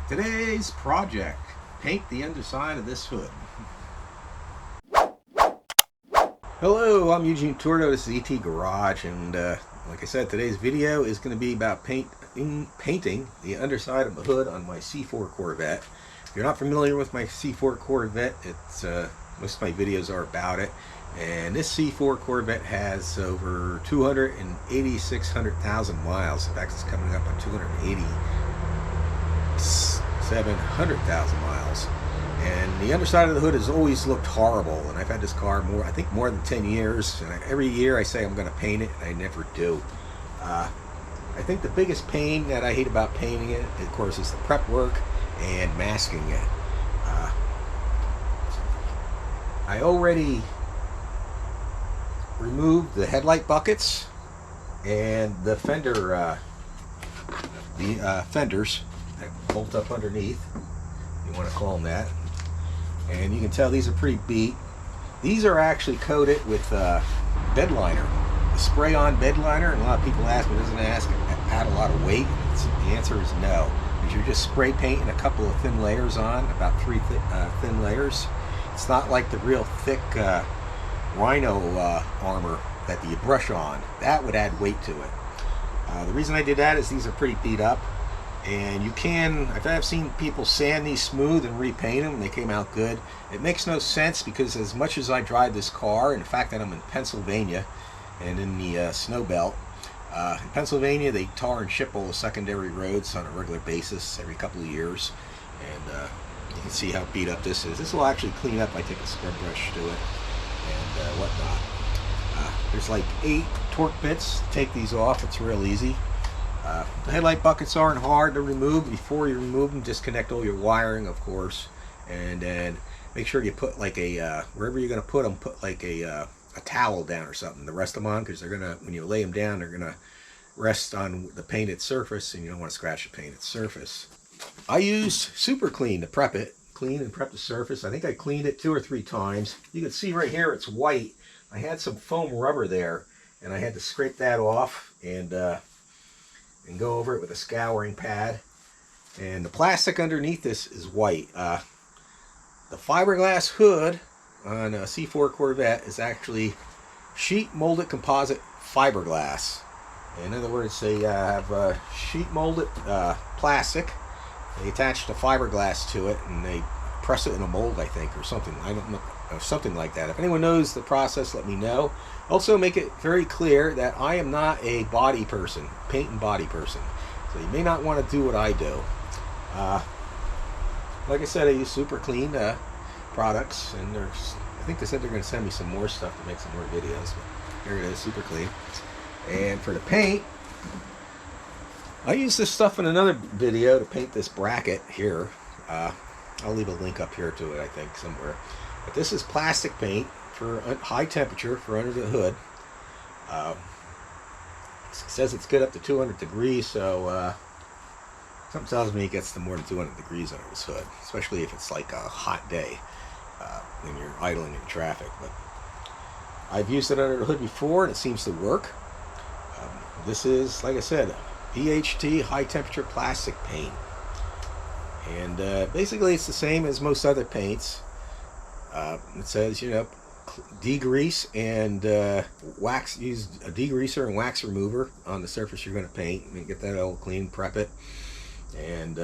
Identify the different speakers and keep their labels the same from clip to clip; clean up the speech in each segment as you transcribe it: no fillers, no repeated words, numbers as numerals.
Speaker 1: Today's project, paint the underside of this hood. Hello, I'm Eugene Tordo, this is ET Garage, and like I said, today's video is going to be about painting the underside of the hood on my C4 Corvette. If you're not familiar with my C4 Corvette, it's most of my videos are about it, and this C4 Corvette has over 286,000 miles. In fact, it's coming up on 287,000 miles, and the underside of the hood has always looked horrible, and I've had this car I think more than 10 years, and every year I say I'm going to paint it, and I never do. I think the biggest pain that I hate about painting it, of course, is the prep work and masking it. I already removed the headlight buckets and the fenders that bolt up underneath, you want to call them that, and you can tell these are pretty beat. These are actually coated with bed liner, the spray-on bed liner, and a lot of people ask me, doesn't it add a lot of weight? The answer is no, because you're just spray painting a couple of thin layers on, about three thin layers. It's not like the real thick Rhino armor that you brush on. That would add weight to it. The reason I did that is these are pretty beat up, and you can, I've seen people sand these smooth and repaint them, and they came out good. It makes no sense, because as much as I drive this car, and the fact that I'm in Pennsylvania and in the snow belt, in Pennsylvania they tar and chip all the secondary roads on a regular basis every couple of years, and you can see how beat up this is. This will actually clean up. I take a scrub brush to it and whatnot. There's like 8 torque bits to take these off. It's real easy. The headlight buckets aren't hard to remove. Before you remove them, disconnect all your wiring, of course, and then make sure you put like a wherever you're going to put them, put like a towel down or something to rest them on, because they're gonna, when you lay them down, they're gonna rest on the painted surface, and you don't want to scratch the painted surface. I used Super Clean to prep it, clean and prep the surface. I think I cleaned it 2 or 3 times. You can see right here it's white. I had some foam rubber there, and I had to scrape that off and go over it with a scouring pad. And the plastic underneath this is white. The fiberglass hood on a C4 Corvette is actually sheet molded composite fiberglass. In other words, they have sheet molded plastic. They attach the fiberglass to it, and they press it in a mold, I think, or something. I don't know, something like that. If anyone knows the process, let me know. Also, make it very clear that I am not a body person, paint and body person. So you may not want to do what I do. Like I said, I use Super Clean products, and I think they said they're going to send me some more stuff to make some more videos. But here it is, Super Clean. And for the paint, I used this stuff in another video to paint this bracket here. I'll leave a link up here to it, I think, somewhere. But this is plastic paint for high temperature for under the hood. It says it's good up to 200 degrees, so something tells me it gets to more than 200 degrees under this hood, especially if it's like a hot day when you're idling in traffic. But I've used it under the hood before, and it seems to work. This is, like I said, PHT high temperature plastic paint, and basically it's the same as most other paints. It says, you know, degrease and wax. Use a degreaser and wax remover on the surface you're going to paint, and get that all clean, prep it, and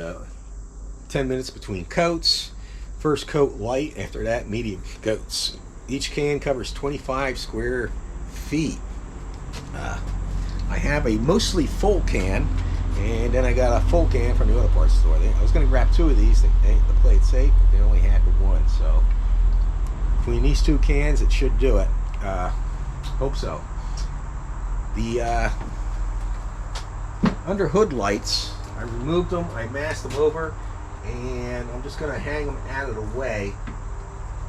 Speaker 1: 10 minutes between coats. First coat light, after that medium coats. Each can covers 25 square feet. I have a mostly full can, and then I got a full can from the auto parts store. I was going to grab 2 of these to play it safe, but they only had the 1. So between these 2 cans, it should do it. Hope so. The under hood lights, I removed them, I masked them over, and I'm just going to hang them out of the way.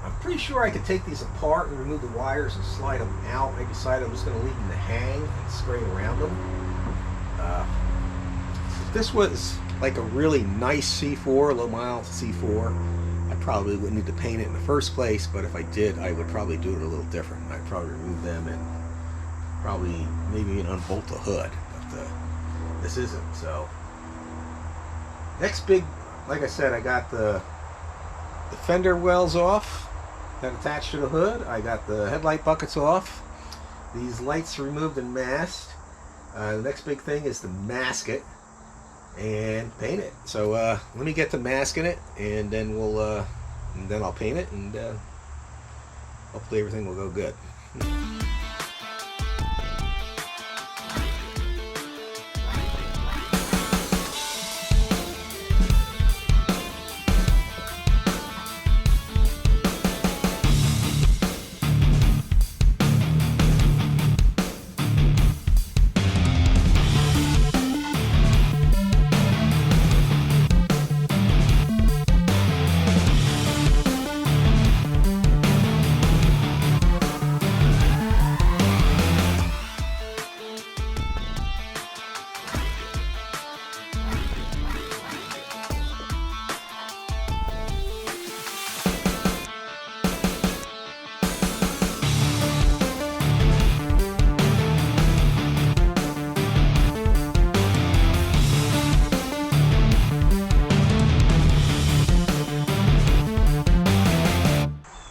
Speaker 1: I'm pretty sure I could take these apart and remove the wires and slide them out. I decided I'm just going to leave them to hang and spray around them. If this was like a really nice C4, low miles C4, I probably wouldn't need to paint it in the first place, but if I did, I would probably do it a little different. I'd probably remove them and probably maybe even unbolt the hood, but this isn't. So next big like I said, I got the fender wells off that attach to the hood. I got the headlight buckets off. These lights removed and masked. The next big thing is to mask it and paint it. So let me get to masking it, and then I'll paint it, and hopefully everything will go good.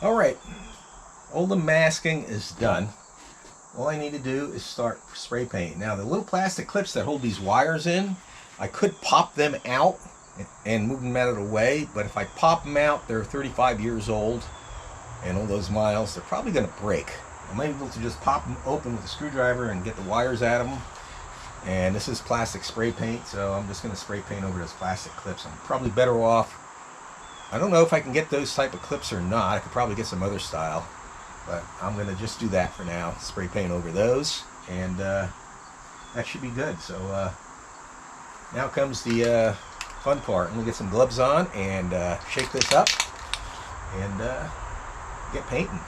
Speaker 1: Alright, all the masking is done. All I need to do is start spray painting. Now the little plastic clips that hold these wires in, I could pop them out and move them out of the way, but if I pop them out, they're 35 years old, and all those miles, they're probably going to break. I'm able to just pop them open with a screwdriver and get the wires out of them. And this is plastic spray paint, so I'm just going to spray paint over those plastic clips. I'm probably better off. I don't know if I can get those type of clips or not. I could probably get some other style, but I'm going to just do that for now. Spray paint over those, and that should be good. So now comes the fun part. I'm going to get some gloves on and shake this up and get painting.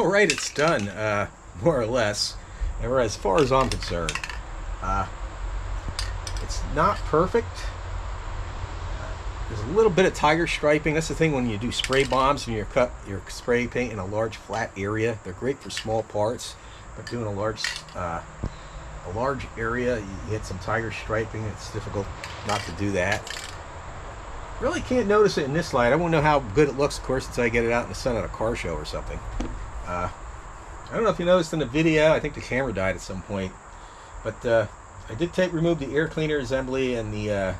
Speaker 1: all right. It's done, more or less. And as far as I'm concerned, it's not perfect. There's a little bit of tiger striping. That's the thing when you do spray bombs and you cut your spray paint in a large flat area. They're great for small parts, but doing a large area, you hit some tiger striping. It's difficult not to do that. Really can't notice it in this light. I won't know how good it looks, of course, until I get it out in the sun at a car show or something. I don't know if you noticed in the video, I think the camera died at some point, but I did remove the air cleaner assembly and the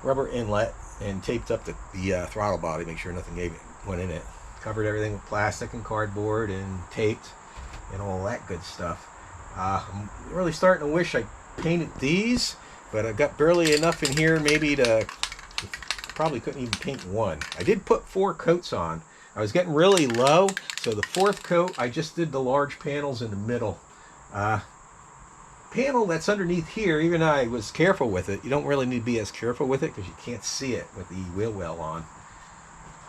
Speaker 1: rubber inlet and taped up the throttle body, make sure nothing went in it. Covered everything with plastic and cardboard and taped and all that good stuff. I'm really starting to wish I painted these, but I've got barely enough in here maybe to, probably couldn't even paint one. I did put 4 coats on. I was getting really low, so the 4th coat, I just did the large panels in the middle. Panel that's underneath here, even though I was careful with it, you don't really need to be as careful with it because you can't see it with the wheel well on.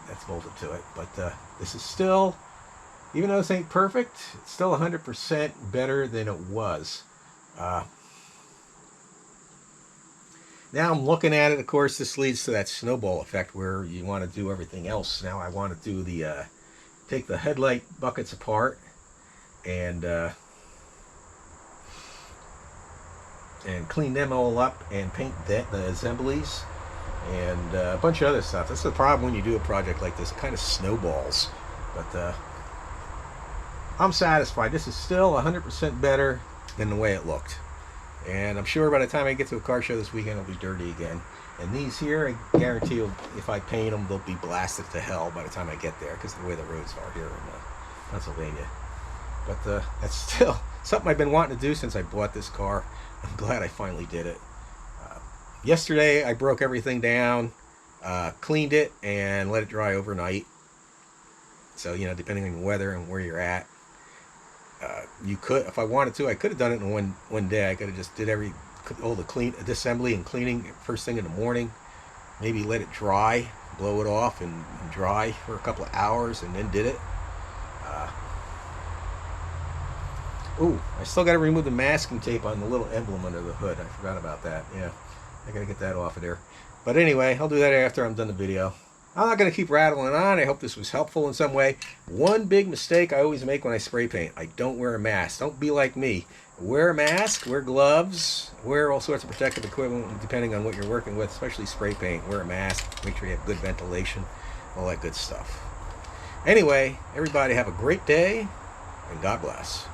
Speaker 1: That's bolted to it. But this is still, even though this ain't perfect, it's still 100% better than it was. Now I'm looking at it, of course, this leads to that snowball effect where you want to do everything else. Now I want to do the, take the headlight buckets apart and clean them all up and paint the assemblies and a bunch of other stuff. That's the problem when you do a project like this, it kind of snowballs. But I'm satisfied. This is still 100% better than the way it looked. And I'm sure by the time I get to a car show this weekend, it'll be dirty again. And these here, I guarantee you, if I paint them, they'll be blasted to hell by the time I get there because of the way the roads are here in Pennsylvania. But that's still something I've been wanting to do since I bought this car. I'm glad I finally did it. Yesterday, I broke everything down, cleaned it, and let it dry overnight. So, you know, depending on the weather and where you're at, you could, if I wanted to, I could have done it in one day. I could have just did all the assembly and cleaning first thing in the morning. Maybe let it dry, blow it off, and dry for a couple of hours, and then did it. Ooh, I still got to remove the masking tape on the little emblem under the hood. I forgot about that. Yeah, I got to get that off of there. But anyway, I'll do that after I'm done the video. I'm not going to keep rattling on. I hope this was helpful in some way. One big mistake I always make when I spray paint, I don't wear a mask. Don't be like me. Wear a mask, wear gloves, wear all sorts of protective equipment depending on what you're working with, especially spray paint. Wear a mask, make sure you have good ventilation, all that good stuff. Anyway, everybody have a great day, and God bless.